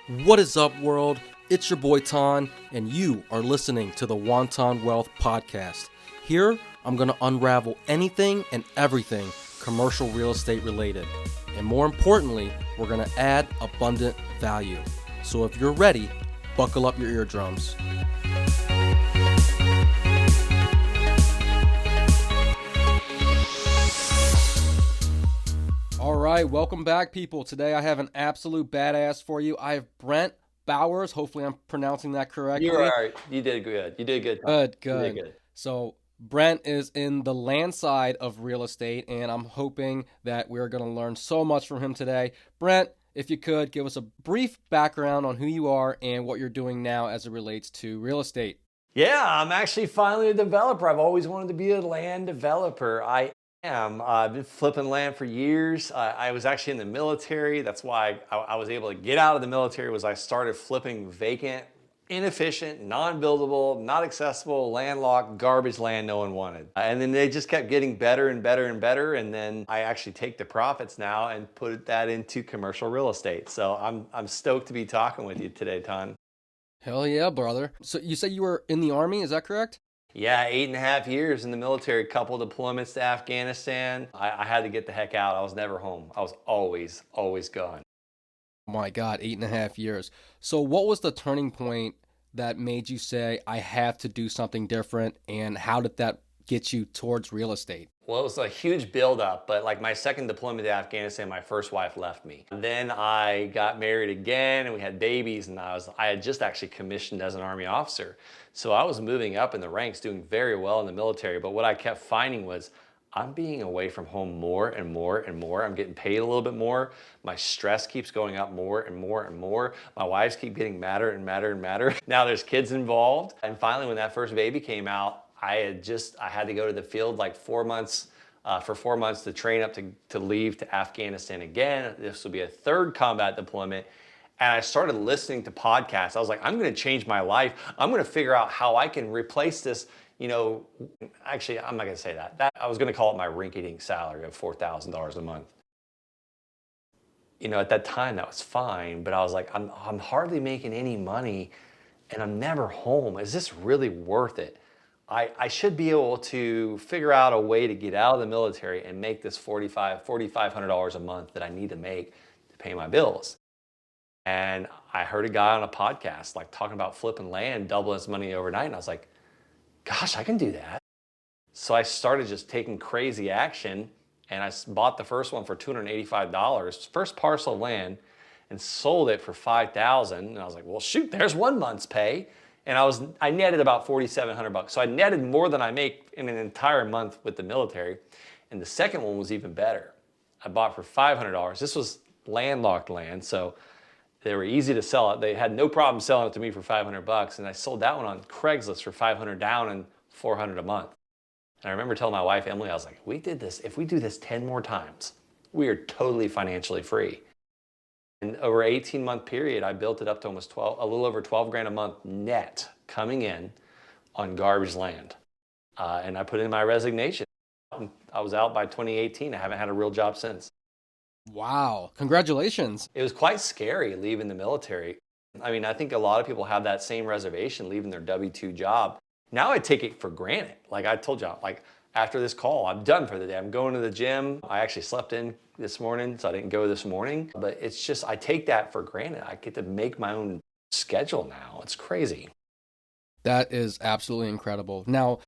What is up, world? It's your boy Ton, and you are listening to the Wonton Wealth Podcast. Here, I'm going to unravel anything and everything commercial real estate related. And more importantly, we're going to add abundant value. So if you're ready, buckle up your eardrums. All right, welcome back, people. Today I have an absolute badass for you. I have Brent Bowers. Hopefully I'm pronouncing that correctly. You are. You did good. You did good. Good. You did good. So Brent is in the land side of real estate, and I'm hoping that we're going to learn so much from him today. Brent, if you could, give us a brief background on who you are and what you're doing now as it relates to real estate. Yeah, I'm actually finally a developer. I've always wanted to be a land developer. I've been flipping land for years. I was actually in the military. That's why I was able to get out of the military. Was I started flipping vacant, inefficient, non-buildable, not accessible, landlocked, garbage land no one wanted. And then they just kept getting better and better and better. And then I actually take the profits now and put that into commercial real estate. So I'm stoked to be talking with you today, Ton. Hell yeah, brother. So you said you were in the Army, is that correct? Yeah, 8.5 years in the military, couple deployments to Afghanistan. I had to get the heck out. I was never home. I was always gone. Oh my God, 8.5 years. So what was the turning point that made you say, I have to do something different, and how did that get you towards real estate? Well, it was a huge buildup, but like my second deployment to Afghanistan, my first wife left me. Then I got married again and we had babies, and I had just actually commissioned as an Army officer. So I was moving up in the ranks, doing very well in the military, but what I kept finding was I'm being away from home more and more and more. I'm getting paid a little bit more. My stress keeps going up more and more and more. My wives keep getting madder and madder and madder. Now there's kids involved. And finally, when that first baby came out, I had to go to the field like 4 months, for 4 months to train up to leave to Afghanistan again. This will be a third combat deployment. And I started listening to podcasts. I was like, I'm going to change my life. I'm going to figure out how I can replace this. Actually, I'm not going to say that. I was going to call it my rinky-dink salary of $4,000 a month. At that time, that was fine. But I was like, I'm hardly making any money and I'm never home. Is this really worth it? I should be able to figure out a way to get out of the military and make this $4,500 a month that I need to make to pay my bills. And I heard a guy on a podcast like talking about flipping land, doubling his money overnight. And I was like, gosh, I can do that. So I started just taking crazy action, and I bought the first one for $285, first parcel of land, and sold it for $5,000. And I was like, well, shoot, there's 1 month's pay. And I netted about $4,700. So I netted more than I make in an entire month with the military. And the second one was even better. I bought for $500. This was landlocked land, so they were easy to sell it. They had no problem selling it to me for $500. And I sold that one on Craigslist for $500 down and $400 a month. And I remember telling my wife, Emily, I was like, if we do this 10 more times, we are totally financially free. And over an 18-month period, I built it up to almost a little over 12 grand a month net coming in on garbage land. And I put in my resignation. I was out by 2018. I haven't had a real job since. Wow. Congratulations. It was quite scary leaving the military. I mean, I think a lot of people have that same reservation leaving their W-2 job. Now I take it for granted. Like I told you, like after this call, I'm done for the day. I'm going to the gym. I actually slept in this morning, so I didn't go this morning. But it's just, I take that for granted. I get to make my own schedule now. It's crazy. That is absolutely incredible. Now,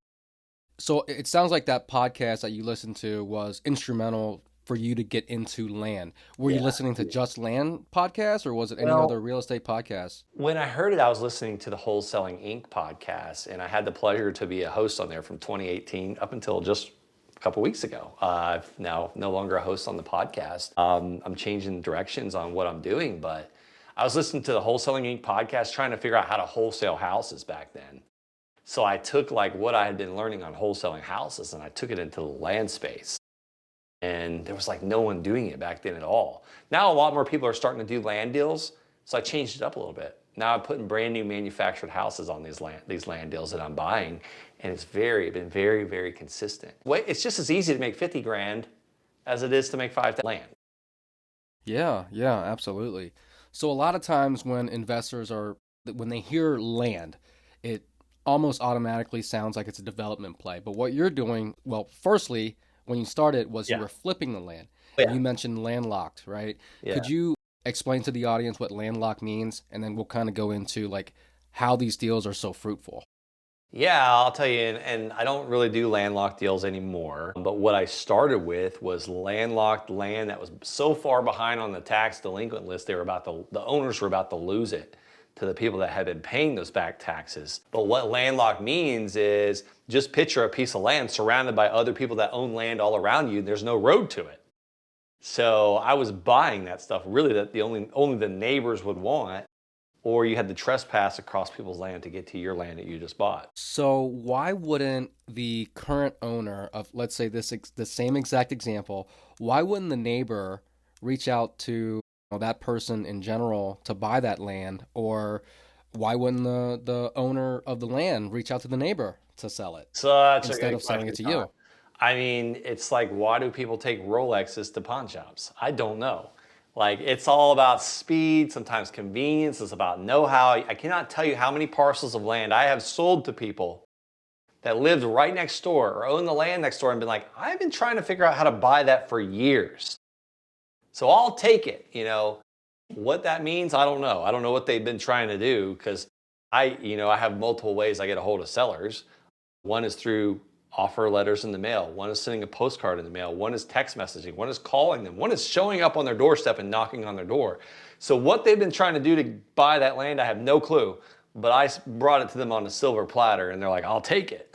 so it sounds like that podcast that you listened to was instrumental for you to get into land. Were you listening to just land podcasts, or was it any other real estate podcasts? When I heard it, I was listening to the Wholesaling Inc. podcast, and I had the pleasure to be a host on there from 2018 up until just a couple weeks ago. I've now no longer a host on the podcast. I'm changing directions on what I'm doing, but I was listening to the Wholesaling Inc. podcast trying to figure out how to wholesale houses back then. So I took like what I had been learning on wholesaling houses and I took it into the land space. And there was like no one doing it back then at all. Now a lot more people are starting to do land deals, so I changed it up a little bit. Now I'm putting brand new manufactured houses on these land deals that I'm buying, and it's been very, very consistent. It's just as easy to make 50 grand as it is to make 5,000 land. Yeah, absolutely. So a lot of times when when they hear land, it almost automatically sounds like it's a development play. But what you're doing, well, firstly, when you started was you Yeah. were flipping the land and Yeah. you mentioned landlocked, right? Yeah. Could you explain to the audience what landlocked means? And then we'll kind of go into like how these deals are so fruitful. Yeah, I'll tell you, and I don't really do landlocked deals anymore. But what I started with was landlocked land that was so far behind on the tax delinquent list, the owners were about to lose it to the people that had been paying those back taxes. But what landlocked means is just picture a piece of land surrounded by other people that own land all around you, and there's no road to it. So I was buying that stuff really that the only the neighbors would want, or you had to trespass across people's land to get to your land that you just bought. So why wouldn't the current owner of, let's say the same exact example, why wouldn't the neighbor reach out to that person in general to buy that land, or why wouldn't the owner of the land reach out to the neighbor to sell it Such a instead good of selling it question, to Tom. you? I mean, it's like, why do people take Rolexes to pawn shops? I don't know. Like, it's all about speed, sometimes convenience, it's about know-how. I cannot tell you how many parcels of land I have sold to people that lived right next door or owned the land next door and been like, I've been trying to figure out how to buy that for years. So I'll take it. What that means, I don't know. I don't know what they've been trying to do because I have multiple ways I get a hold of sellers. One is through offer letters in the mail. One is sending a postcard in the mail. One is text messaging. One is calling them. One is showing up on their doorstep and knocking on their door. So what they've been trying to do to buy that land, I have no clue. But I brought it to them on a silver platter, and they're like, "I'll take it."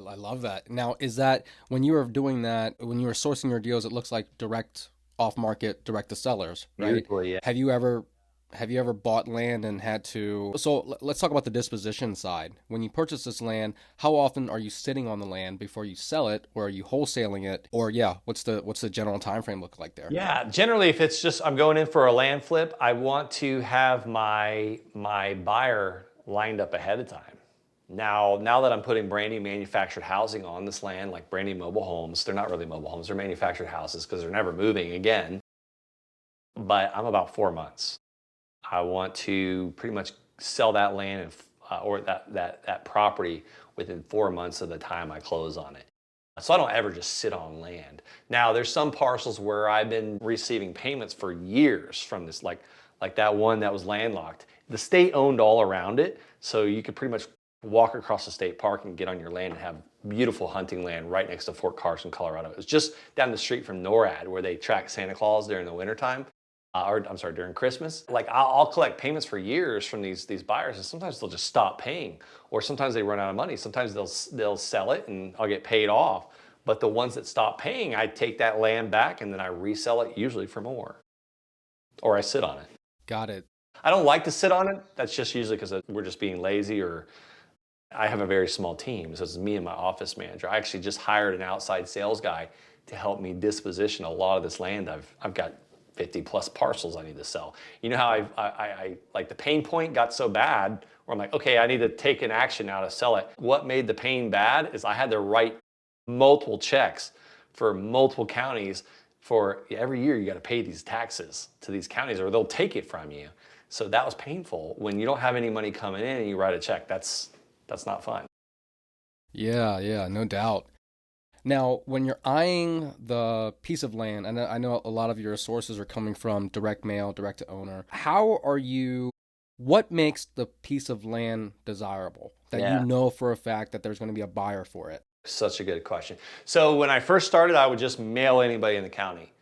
I love that. Now, is that when you were doing that, when you were sourcing your deals, it looks like direct off market, direct to sellers, right? Usually, yeah. Have you ever have you ever bought land and had to let's talk about the disposition side. When you purchase this land, how often are you sitting on the land before you sell it, or are you wholesaling it? Or yeah, what's the general time frame look like there? Yeah, generally, if it's just I'm going in for a land flip, I want to have my buyer lined up ahead of time. Now that I'm putting brand new manufactured housing on this land, like brand new mobile homes, they're not really mobile homes, they're manufactured houses because they're never moving again. But I'm about 4 months. I want to pretty much sell that land or that property within 4 months of the time I close on it. So I don't ever just sit on land. Now there's some parcels where I've been receiving payments for years from this, like that one that was landlocked. The state owned all around it, so you could pretty much walk across the state park and get on your land and have beautiful hunting land right next to Fort Carson, Colorado. It was just down the street from NORAD where they track Santa Claus during the wintertime. Or I'm sorry, during Christmas. Like I'll collect payments for years from these buyers, and sometimes they'll just stop paying, or sometimes they run out of money. Sometimes they'll sell it, and I'll get paid off. But the ones that stop paying, I take that land back, and then I resell it usually for more, or I sit on it. Got it. I don't like to sit on it. That's just usually because we're just being lazy, or I have a very small team, so it's me and my office manager. I actually just hired an outside sales guy to help me disposition a lot of this land. I've got 50 plus parcels I need to sell. You know how I like the pain point got so bad where I'm like, okay, I need to take an action now to sell it. What made the pain bad is I had to write multiple checks for multiple counties for every year you got to pay these taxes to these counties or they'll take it from you. So that was painful. When you don't have any money coming in and you write a check, that's not fun. Yeah, yeah, no doubt. Now, when you're eyeing the piece of land, and I know a lot of your sources are coming from direct mail, direct to owner, what makes the piece of land desirable that you Yeah. know for a fact that there's going to be a buyer for it? Such a good question. So when I first started, I would just mail anybody in the county,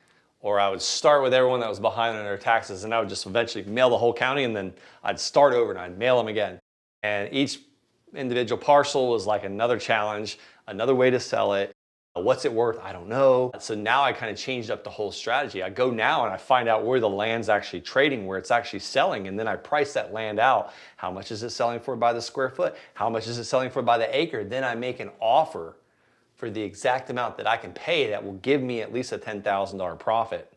or I would start with everyone that was behind on their taxes, and I would just eventually mail the whole county, and then I'd start over and I'd mail them again. And each individual parcel was like another challenge, another way to sell it. What's it worth? I don't know. So now I kind of changed up the whole strategy. I go now and I find out where the land's actually trading, where it's actually selling, and then I price that land out. How much is it selling for by the square foot? How much is it selling for by the acre? Then I make an offer for the exact amount that I can pay that will give me at least a $10,000 profit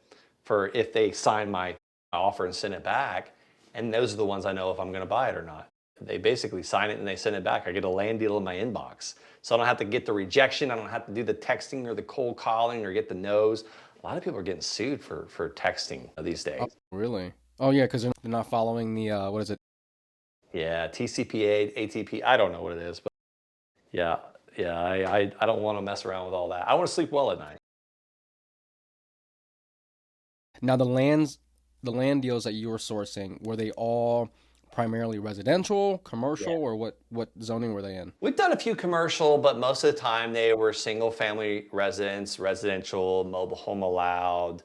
for if they sign my offer and send it back. And those are the ones I know if I'm going to buy it or not. They basically sign it and they send it back. I get a land deal in my inbox. So I don't have to get the rejection. I don't have to do the texting or the cold calling or get the no's. A lot of people are getting sued for texting these days. Oh, really? Oh yeah, because they're not following the what is it? Yeah, TCPA, ATP. I don't know what it is, but yeah, yeah. I don't want to mess around with all that. I want to sleep well at night. Now the land deals that you were sourcing, were they all primarily residential, commercial, or what zoning were they in? We've done a few commercial, but most of the time they were single family residence, residential, mobile home allowed.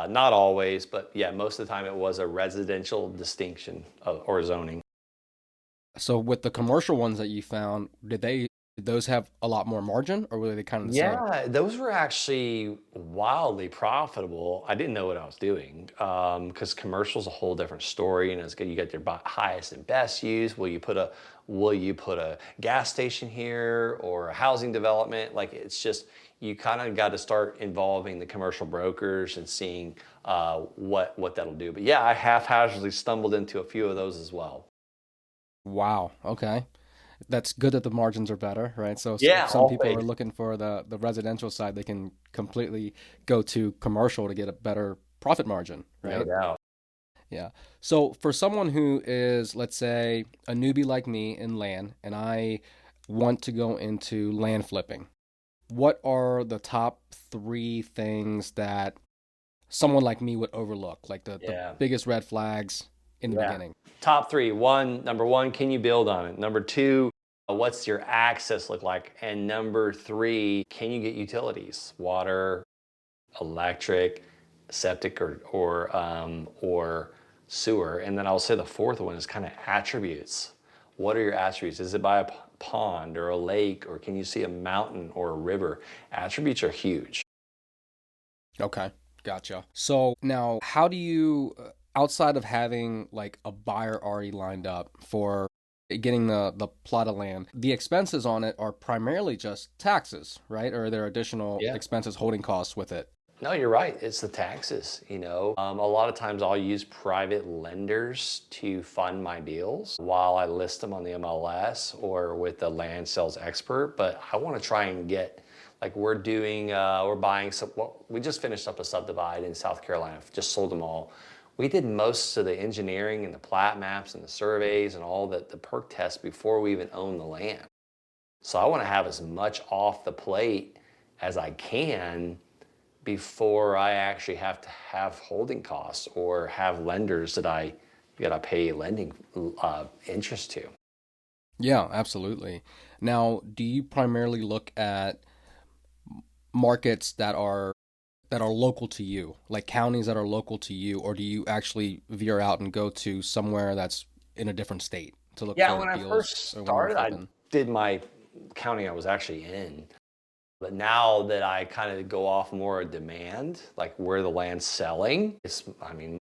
Not always, but yeah, most of the time it was a residential distinction or zoning. So with the commercial ones that you found, did those have a lot more margin, or were they kind of the same? Yeah, those were actually wildly profitable. I didn't know what I was doing because commercial's a whole different story, and it's good. You get your highest and best use. Will you put a gas station here or a housing development? Like it's just you kind of got to start involving the commercial brokers and seeing what that'll do. But yeah, I haphazardly stumbled into a few of those as well. Wow. Okay. That's good that the margins are better, right? So Yeah, if some people are always, looking for the residential side, they can completely go to commercial to get a better profit margin, no right? doubt. Yeah. So for someone who is, let's say, a newbie like me in land, and I want to go into land flipping, what are the top three things that someone like me would overlook, like the Yeah. biggest red flags in the Yeah. beginning? Top three. Number one, can you build on it? Number two, what's your access look like? And number three, can you get utilities? Water, electric, septic, or sewer. And then I'll say the fourth one is kind of attributes. What are your attributes? Is it by a pond or a lake, or can you see a mountain or a river? Attributes are huge. Okay, gotcha. So now, how do you, outside of having like a buyer already lined up for getting the plot of land, the expenses on it are primarily just taxes, right? Or are there additional Yeah. expenses, holding costs with it? No, you're right. It's the taxes. A lot of times I'll use private lenders to fund my deals while I list them on the MLS or with the land sales expert. But I want to try and get, like we're buying some. Well, we just finished up a subdivide in South Carolina. Just sold them all. We did most of the engineering and the plat maps and the surveys and all the perk tests before we even owned the land. So I want to have as much off the plate as I can before I actually have to have holding costs or have lenders that I gotta pay lending interest to. Yeah, absolutely. Now, do you primarily look at markets that are local to you, like counties that are local to you, or do you actually veer out and go to somewhere that's in a different state to look Yeah, for when I deals first or when you're started, I flipping? did my county I was actually in. But now that I kind of go off more of demand, like where the land's selling, I mean,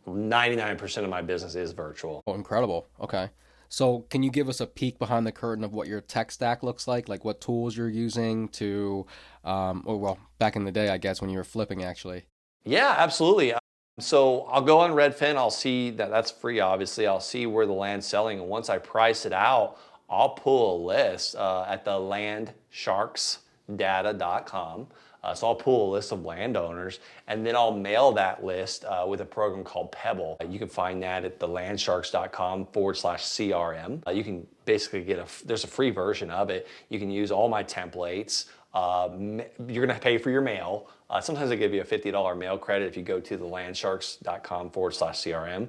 99% of my business is virtual. Oh, incredible. Okay. So, can you give us a peek behind the curtain of what your tech stack looks like what tools you're using to, or well, back in the day, I guess, when you were flipping, actually. Yeah, absolutely. So I'll go on Redfin. I'll see that that's free, obviously. I'll see where the land's selling. And once I price it out, I'll pull a list at the landsharksdata.com. So I'll pull a list of landowners and then I'll mail that list with a program called Pebble. You can find that at the landsharks.com/CRM. You can basically there's a free version of it. You can use all my templates. You're going to pay for your mail. Sometimes they give you a $50 mail credit if you go to the landsharks.com/CRM.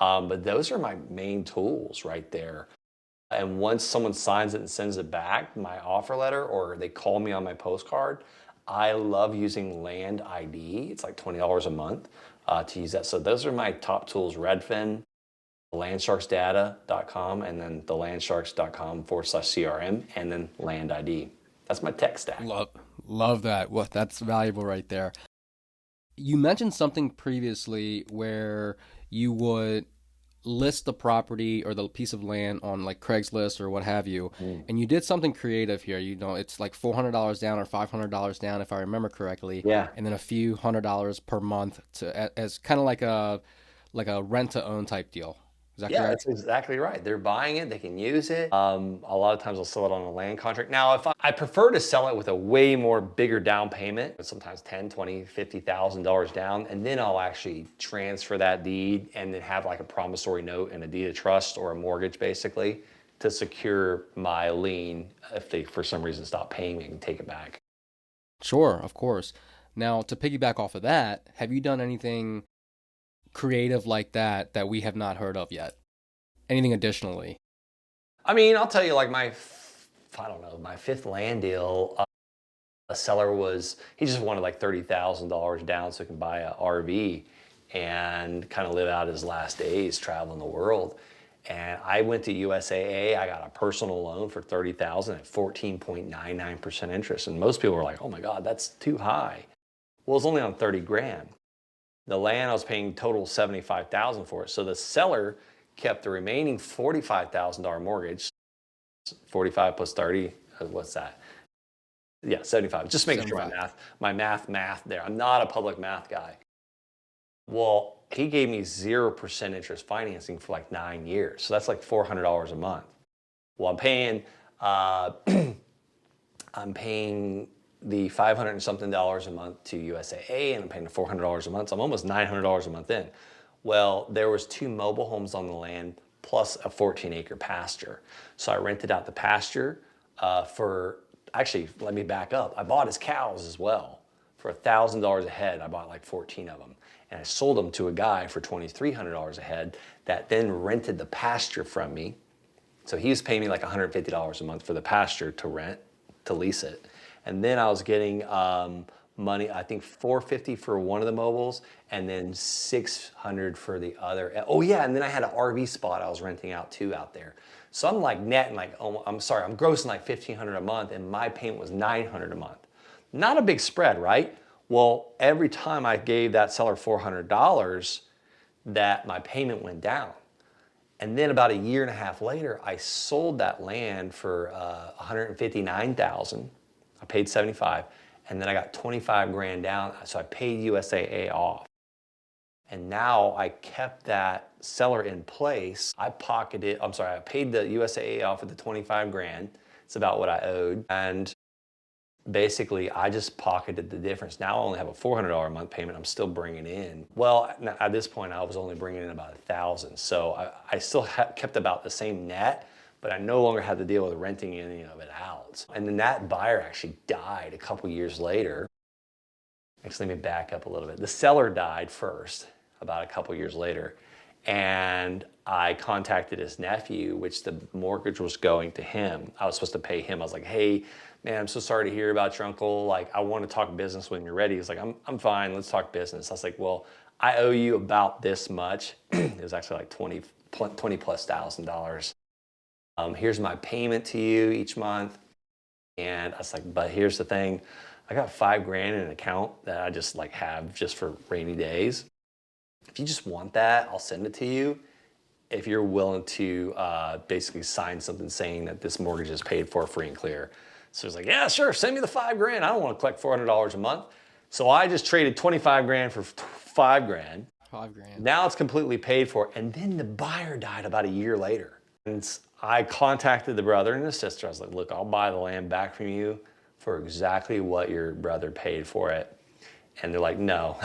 But those are my main tools right there. And once someone signs it and sends it back, my offer letter, or they call me on my postcard, I love using Land ID. It's like $20 a month to use that. So those are my top tools: Redfin, landsharksdata.com, and then the landsharks.com/CRM, and then Land ID. That's my tech stack. Love, love that. Well, that's valuable right there. You mentioned something previously where you would list the property or the piece of land on like Craigslist or what have you, and you did something creative here. It's like $400 down or $500 down, if I remember correctly, Yeah. and then a few $100 per month to as kind of like a rent to own type deal. Is that Yeah, correct? that's exactly right. They're buying it, they can use it. A lot of times they'll sell it on a land contract. Now, if I prefer to sell it with a way more bigger down payment, sometimes 10, 20, $50,000 down, and then I'll actually transfer that deed and then have like a promissory note and a deed of trust or a mortgage basically to secure my lien if they for some reason stop paying me and take it back. Sure, of course. Now, to piggyback off of that, have you done anything creative like that that we have not heard of yet? Anything additionally? I mean, I'll tell you like I don't know, my fifth land deal, a seller he just wanted like $30,000 down so he can buy a RV and kind of live out his last days traveling the world. And I went to USAA, I got a personal loan for 30,000 at 14.99% interest. And most people were like, oh my God, that's too high. Well, it's only on 30 grand. The land I was paying total 75,000 for it. So the seller kept the remaining $45,000 mortgage, 45 plus 30, what's that? Yeah, 75. Just making sure 75. my math there. I'm not a public math guy. Well, he gave me 0% interest financing for like 9 years. So that's like $400 a month. Well, uh, I'm paying the 500 and something dollars a month to USAA, and I'm paying the $400 a month. So I'm almost $900 a month in. Well, there was 2 mobile homes on the land plus a 14-acre pasture. So I rented out the pasture actually, let me back up. I bought his cows as well for $1,000 a head. I bought like 14 of them. And I sold them to a guy for $2,300 a head that then rented the pasture from me. So he was paying me like $150 a month for the pasture to lease it. And then I was getting money, I think $450 for one of the mobiles and then $600 for the other. Oh yeah, and then I had an RV spot I was renting out too out there. So I'm like netting like, oh, I'm grossing like $1,500 a month and my payment was $900 a month. Not a big spread, right? Well, every time I gave that seller $400, that my payment went down. And then about a year and a half later, I sold that land for $159,000. I paid 75, and then I got 25 grand down. So I paid USAA off. And now I kept that seller in place. I paid the USAA off with the 25 grand. It's about what I owed. And basically, I just pocketed the difference. Now I only have a $400 a month payment. I'm still bringing in. Well, at this point, I was only bringing in about 1,000. So I still kept about the same net, but I no longer had to deal with renting any of it out. And then that buyer actually died a couple years later. Actually, let me back up a little bit. The seller died first, about a couple years later. And I contacted his nephew, which the mortgage was going to him. I was supposed to pay him. I was like, hey, man, I'm so sorry to hear about your uncle. Like, I want to talk business when you're ready. He's like, I'm fine. Let's talk business. I was like, well, I owe you about this much. It was actually like 20 plus $1,000. Here's my payment to you each month. And I was like, but here's the thing. I got 5 grand in an account that I just like have just for rainy days. If you just want that, I'll send it to you. If you're willing to basically sign something saying that this mortgage is paid for free and clear. So he's like, yeah, sure, send me the 5 grand. I don't want to collect $400 a month. So I just traded 25 grand for 5 grand. 5 grand. Now it's completely paid for. And then the buyer died about a year later. And I contacted the brother and the sister. I was like, look, I'll buy the land back from you for exactly what your brother paid for it. And they're like, no.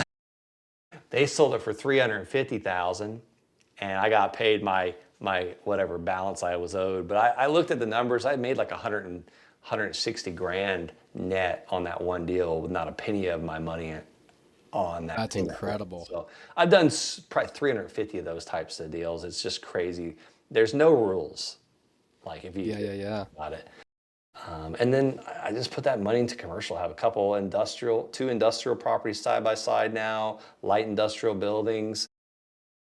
They sold it for $350,000, and I got paid my whatever balance I was owed. But I looked at the numbers. I made like 160 grand net on that one deal with not a penny of my money on that. That's incredible. So I've done probably 350 of those types of deals. It's just crazy. There's no rules, like if you Yeah. about it. And then I just put that money into commercial. I have a couple two industrial properties side by side now, light industrial buildings,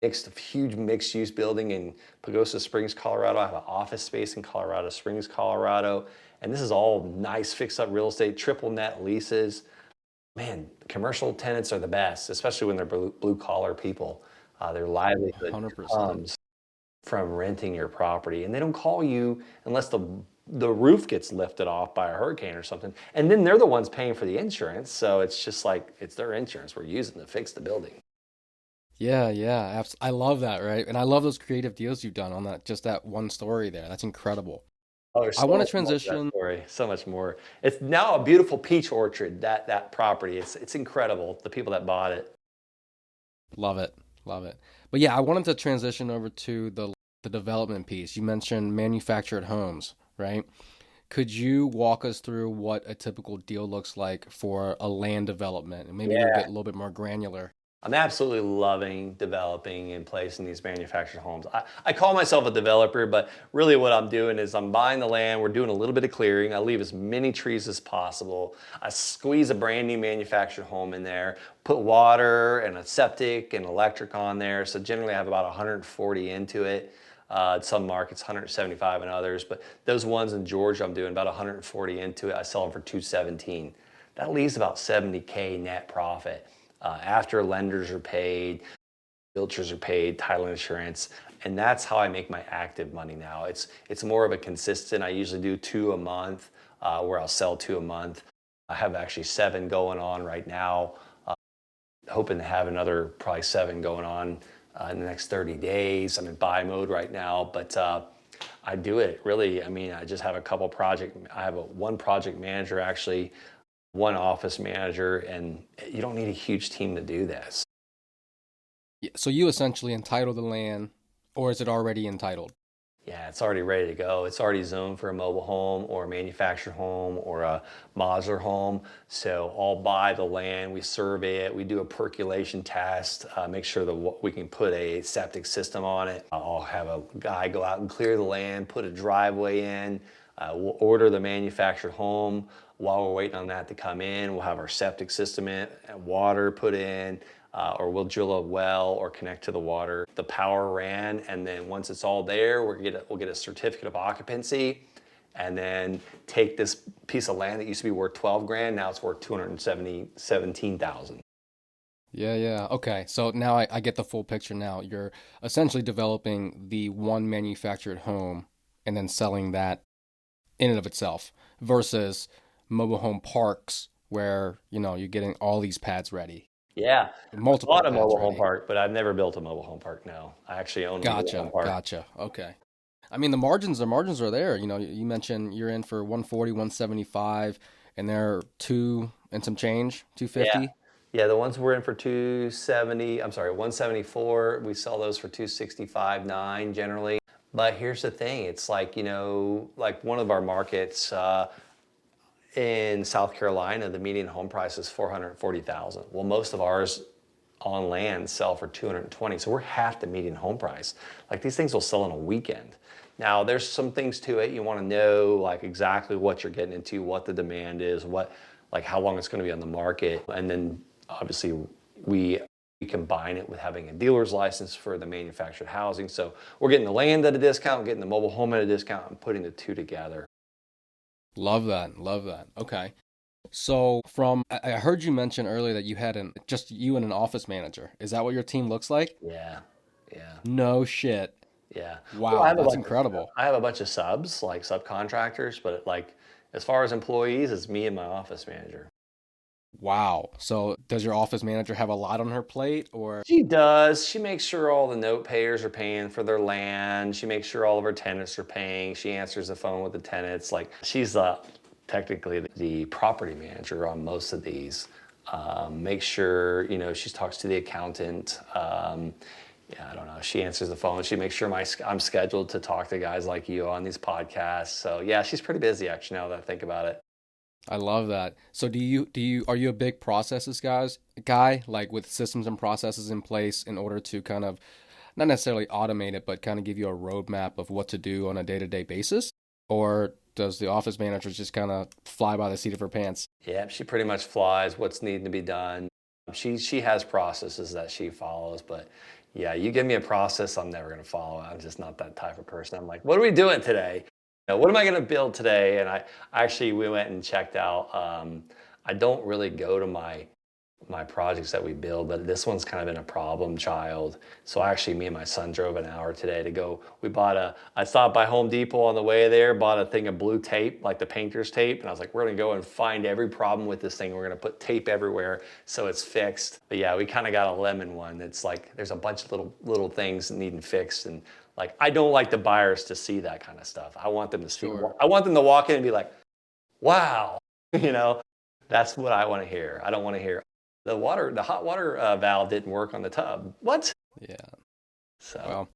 huge mixed use building in Pagosa Springs, Colorado. I have an office space in Colorado Springs, Colorado. And this is all nice fixed up real estate, triple net leases. Man, commercial tenants are the best, especially when they're blue collar people. Their livelihood 100%. comes from renting your property, and they don't call you unless the roof gets lifted off by a hurricane or something. And then they're the ones paying for the insurance. So it's just like, it's their insurance we're using to fix the building. Yeah, yeah. I love that, right? And I love those creative deals you've done on that, just that one story there. That's incredible. Oh, there's I so want to much more to that transition. story. So much more. It's now a beautiful peach orchard. That property. It's incredible. The people that bought it. Love it. Love it. But yeah, I wanted to transition over to the development piece. You mentioned manufactured homes, right? Could you walk us through what a typical deal looks like for a land development? And maybe we'll Yeah. get a little bit more granular. I'm absolutely loving developing and placing these manufactured homes. I call myself a developer, but really what I'm doing is I'm buying the land. We're doing a little bit of clearing. I leave as many trees as possible. I squeeze a brand new manufactured home in there, put water and a septic and electric on there. So generally I have about 140 into it. Some markets 175 and others, but those ones in Georgia I'm doing about 140 into it. I sell them for 217. That leaves about 70K net profit after lenders are paid, realtors are paid, title insurance, and that's how I make my active money now. It's more of a consistent. I usually do two a month, where I'll sell two a month. I have actually seven going on right now. Hoping to have another probably seven going on in the next 30 days. I'm in buy mode right now, but I do it really. I mean, I just have a couple project. I have one project manager actually, one office manager, and you don't need a huge team to do this. Yeah, so you essentially entitle the land, or is it already entitled? Yeah, it's already ready to go. It's already zoned for a mobile home or a manufactured home or a modular home. So I'll buy the land, we survey it, we do a percolation test, make sure that we can put a septic system on it. I'll have a guy go out and clear the land, put a driveway in. We'll order the manufactured home. While we're waiting on that to come in, we'll have our septic system in, water put in, or we'll drill a well or connect to the water. The power ran, and then once it's all there, we'll get a certificate of occupancy, and then take this piece of land that used to be worth 12 grand, now it's worth 17,000. Yeah, yeah. Okay. So now I get the full picture now. You're essentially developing the one manufactured home and then selling that in and of itself versus mobile home parks where, you're getting all these pads ready, Yeah, I multiple bought a pads mobile home ready. park, but I've never built a mobile home park. No, I actually own a mobile home Gotcha, park. gotcha. Okay. I mean, the margins are there. You mentioned you're in for 140, 175, and they're two and some change, Yeah. 250. Yeah, the ones we're in for 270, I'm sorry, 174, we sell those for 265.9 generally. But here's the thing, it's like, like one of our markets in South Carolina, the median home price is 440,000. Well, most of ours on land sell for 220. So we're half the median home price. Like these things will sell in a weekend. Now there's some things to it. You want to know like exactly what you're getting into, what the demand is, like how long it's going to be on the market. And then obviously we combine it with having a dealer's license for the manufactured housing. So we're getting the land at a discount, getting the mobile home at a discount, and putting the two together. Love that. Love that. Okay. So I heard you mention earlier that you had just you and an office manager. Is that what your team looks like? Yeah. Yeah. No shit. Yeah. Well, Wow, that's incredible. I have a bunch of subs, like subcontractors, but like as far as employees, it's me and my office manager. Wow. So does your office manager have a lot on her plate or? She does. She makes sure all the note payers are paying for their land. She makes sure all of her tenants are paying. She answers the phone with the tenants. Like she's technically the property manager on most of these. Make sure, she talks to the accountant. Yeah, I don't know. She answers the phone. She makes sure I'm scheduled to talk to guys like you on these podcasts. So yeah, she's pretty busy actually now that I think about it. I love that. So are you a big processes guy, like with systems and processes in place in order to kind of not necessarily automate it, but kind of give you a roadmap of what to do on a day-to-day basis? Or does the office manager just kind of fly by the seat of her pants? Yeah, she pretty much flies what's needing to be done. She has processes that she follows, but yeah, you give me a process, I'm never going to follow it. I'm just not that type of person. I'm like, what are we doing today? What am I going to build today? And we went and checked out. I don't really go to my my projects that we build, but this one's kind of been a problem child. So actually, me and my son drove an hour today to go. I stopped by Home Depot on the way there, bought a thing of blue tape, like the painter's tape. And I was like, we're gonna go and find every problem with this thing. We're gonna put tape everywhere so it's fixed. But yeah, we kind of got a lemon one. It's like, there's a bunch of little things needing fixed. And like, I don't like the buyers to see that kind of stuff. I want them to see, Sure. I want them to walk in and be like, wow, you know, that's what I want to hear. I don't want to hear the hot water valve didn't work on the tub. What? Yeah. So, Well,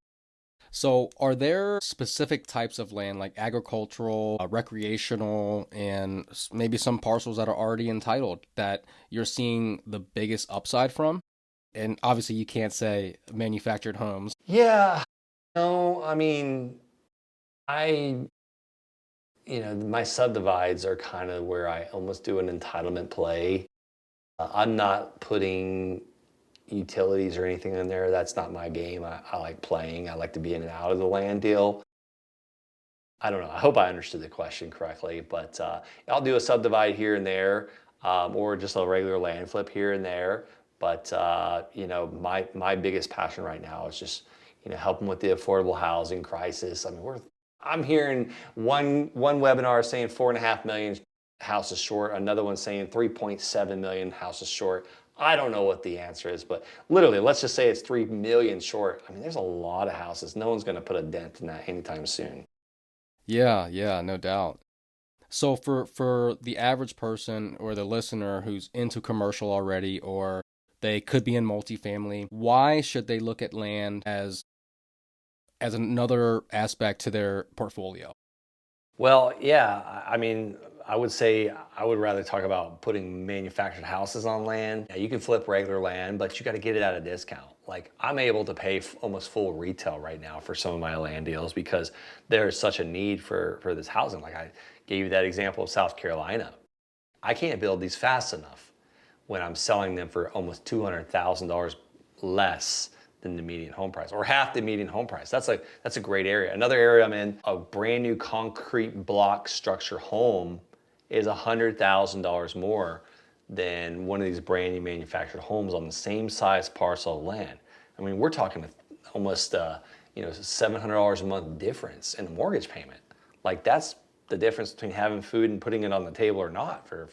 so are there specific types of land like agricultural, recreational, and maybe some parcels that are already entitled that you're seeing the biggest upside from? And obviously you can't say manufactured homes. yeah, no, I mean, I, my subdivides are kind of where I almost do an entitlement play. I'm not putting utilities or anything in there. That's not my game. I like playing. I like to be in and out of the land deal. I don't know. I hope I understood the question correctly, but I'll do a subdivide here and there, or just a regular land flip here and there. But my biggest passion right now is just helping with the affordable housing crisis. I mean, I'm hearing one webinar saying 4.5 million houses short, another one saying 3.7 million houses short. I don't know what the answer is, but literally, let's just say it's 3 million short. I mean, there's a lot of houses. No one's going to put a dent in that anytime soon. Yeah, no doubt. So for the average person or the listener who's into commercial already, or they could be in multifamily, why should they look at land as another aspect to their portfolio? Well, yeah, I mean, I would say I would rather talk about putting manufactured houses on land. Yeah, you can flip regular land, but you got to get it at a discount. Like I'm able to pay almost full retail right now for some of my land deals because there's such a need for this housing. Like I gave you that example of South Carolina. I can't build these fast enough when I'm selling them for almost $200,000 less than the median home price, or half the median home price. That's a great area. Another area I'm in, a brand new concrete block structure home is $100,000 more than one of these brand new manufactured homes on the same size parcel of land. I mean, we're talking almost $700 a month difference in the mortgage payment. Like that's the difference between having food and putting it on the table or not for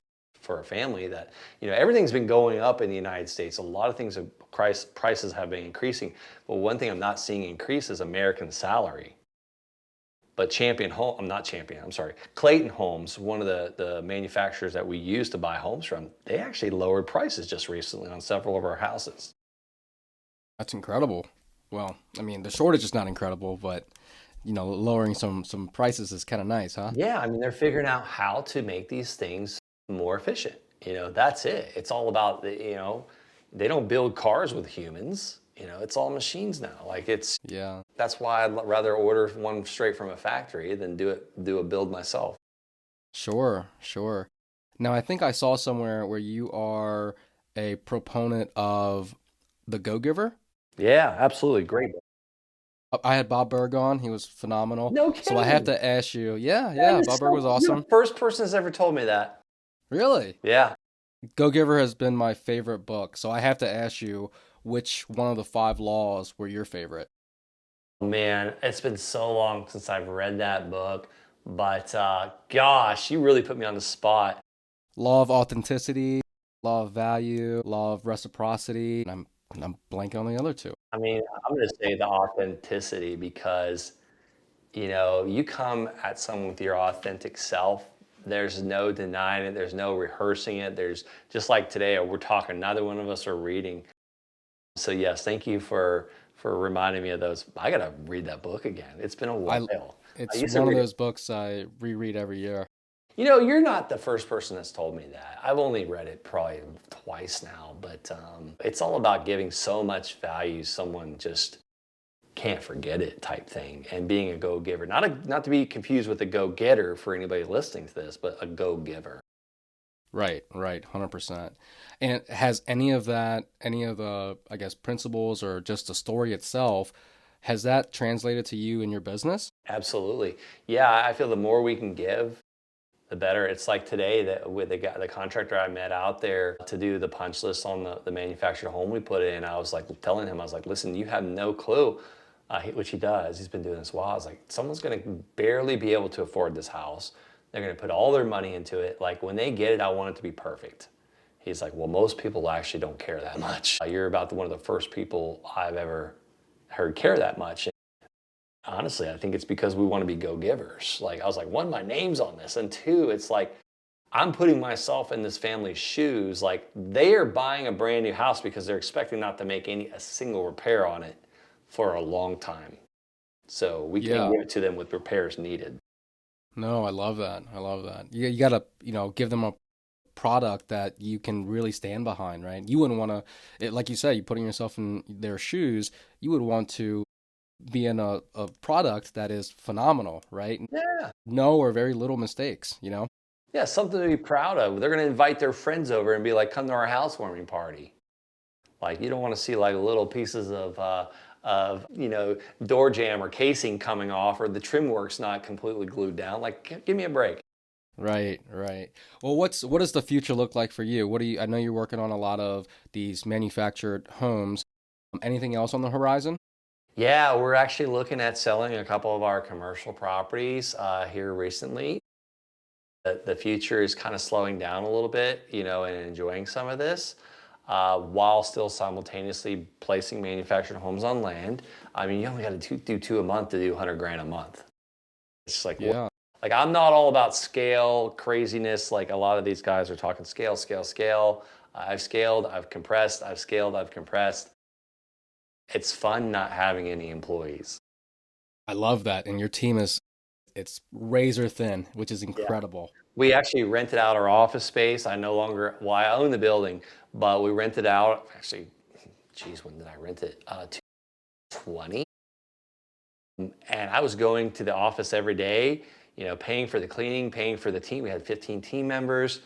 a family. That everything's been going up in the United States. A lot of things prices have been increasing, but one thing I'm not seeing increase is American salary. But Clayton Homes, one of the manufacturers that we use to buy homes from, they actually lowered prices just recently on several of our houses. That's incredible. Well, I mean, the shortage is not incredible, but lowering some prices is kind of nice, huh? Yeah, I mean, they're figuring out how to make these things more efficient. That's it. It's all about they don't build cars with humans. It's all machines now. Like Yeah. that's why I'd rather order one straight from a factory than do a build myself. Sure. Now, I think I saw somewhere where you are a proponent of the Go-Giver. Yeah, absolutely. Great. I had Bob Berg on. He was phenomenal. No So I have kidding. to ask you, That is Bob Berg was you're the awesome. first person that's ever told me that. Really? Yeah. Go-Giver has been my favorite book. So I have to ask you, which one of the 5 laws were your favorite? Man, it's been so long since I've read that book, but gosh, you really put me on the spot. Law of authenticity, law of value, law of reciprocity. And I'm blanking on the other 2. I mean, I'm going to say the authenticity because, you come at someone with your authentic self. There's no denying it. There's no rehearsing it. There's just like today, we're talking, neither one of us are reading. So yes, thank you for reminding me of those. I got to read that book again. It's been a while. I It's used to one of read it. those books I reread every year. You're not the first person that's told me that. I've only read it probably twice now, but it's all about giving so much value. Someone just can't forget it type thing, and being a go-giver. Not to be confused with a go-getter for anybody listening to this, but a go-giver. Right, 100%. And has any of the, I guess, principles or just the story itself, has that translated to you in your business? Absolutely. Yeah, I feel the more we can give, the better. It's like today that with the contractor I met out there to do the punch list on the manufactured home we put in, I was like telling him, I was like, listen, you have no clue, which he does. He's been doing this a while. I was like, someone's going to barely be able to afford this house. They're going to put all their money into it. Like when they get it, I want it to be perfect. He's like, well, most people actually don't care that much. You're about one of the first people I've ever heard care that much. Honestly, I think it's because we want to be go-givers. Like, I was like, one, my name's on this. And two, it's like, I'm putting myself in this family's shoes. Like, they are buying a brand new house because they're expecting not to make a single repair on it for a long time. So we can give it to them with repairs needed. No, I love that. I love that. You got to, give them a product that you can really stand behind, right? You wouldn't want to, like you said, you're putting yourself in their shoes. You would want to be in a product that is phenomenal, right? Yeah. No or very little mistakes, Yeah, something to be proud of. They're going to invite their friends over and be like, come to our housewarming party. Like, you don't want to see like little pieces of door jamb or casing coming off, or the trim work's not completely glued down. Like, give me a break. Right. Well, what does the future look like for you? I know you're working on a lot of these manufactured homes. Anything else on the horizon? Yeah, we're actually looking at selling a couple of our commercial properties here recently. The future is kind of slowing down a little bit, and enjoying some of this while still simultaneously placing manufactured homes on land. I mean, you only got to do two a month to do $100,000 a month. It's like, yeah. Like, I'm not all about scale craziness. Like a lot of these guys are talking scale. I've scaled, I've compressed, I've scaled, I've compressed. It's fun not having any employees. I love that. And your team it's razor thin, which is incredible. Yeah. We actually rented out our office space. I own the building, but we rented out, actually, when did I rent it? 20. And I was going to the office every day, paying for the cleaning, paying for the team. We had 15 team members.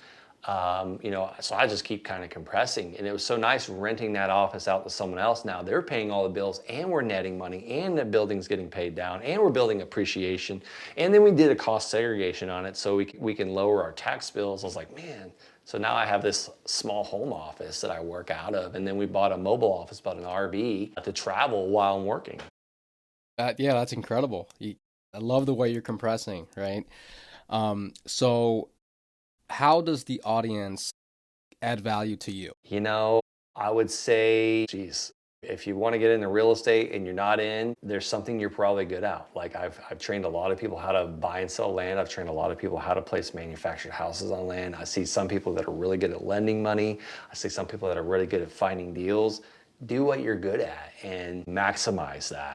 So I just keep kind of compressing. And it was so nice renting that office out to someone else. Now they're paying all the bills and we're netting money and the building's getting paid down and we're building appreciation. And then we did a cost segregation on it so we can lower our tax bills. I was like, man, so now I have this small home office that I work out of. And then we bought a mobile office, bought an RV to travel while I'm working. That's incredible. I love the way you're compressing, right? So how does the audience add value to you? I would say, if you want to get into real estate and you're not in, there's something you're probably good at. Like I've trained a lot of people how to buy and sell land. I've trained a lot of people how to place manufactured houses on land. I see some people that are really good at lending money. I see some people that are really good at finding deals. Do what you're good at and maximize that.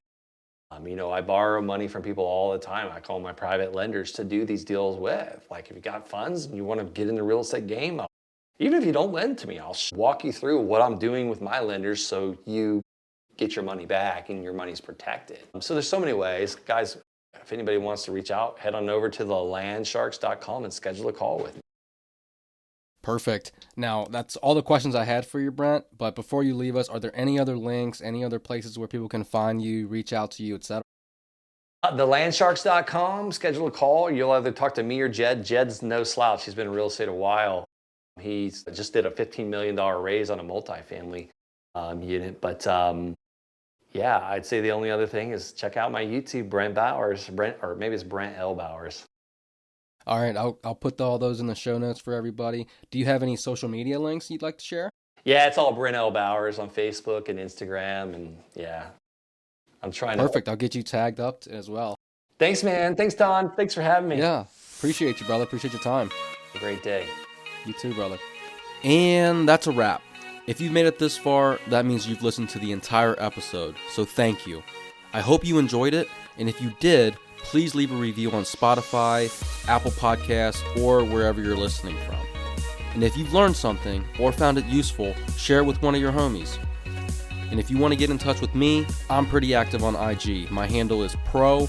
I borrow money from people all the time. I call my private lenders to do these deals with. Like if you got funds and you want to get in the real estate game, even if you don't lend to me, I'll walk you through what I'm doing with my lenders so you get your money back and your money's protected. So there's so many ways. Guys, if anybody wants to reach out, head on over to the landsharks.com and schedule a call with me. Perfect. Now, that's all the questions I had for you, Brent. But before you leave us, are there any other links, any other places where people can find you, reach out to you, etc.? Thelandsharks.com, schedule a call. You'll either talk to me or Jed. Jed's no slouch. He's been in real estate a while. He just did a $15 million raise on a multifamily unit. But I'd say the only other thing is check out my YouTube, Brent Bowers, or maybe it's Brent L. Bowers. All right, I'll put all those in the show notes for everybody. Do you have any social media links you'd like to share? Yeah, it's all Brent L. Bowers on Facebook and Instagram, and I'm trying to. Perfect. I'll get you tagged up as well. Thanks, man. Thanks, Don. Thanks for having me. Yeah, appreciate you, brother. Appreciate your time. Have a great day. You too, brother. And that's a wrap. If you've made it this far, that means you've listened to the entire episode, so thank you. I hope you enjoyed it, and if you did, please leave a review on Spotify, Apple Podcasts, or wherever you're listening from. And if you've learned something or found it useful, share it with one of your homies. And if you want to get in touch with me, I'm pretty active on IG. My handle is pro_TANH.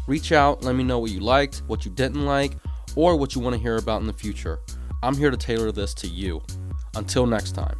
Reach out, let me know what you liked, what you didn't like, or what you want to hear about in the future. I'm here to tailor this to you. Until next time.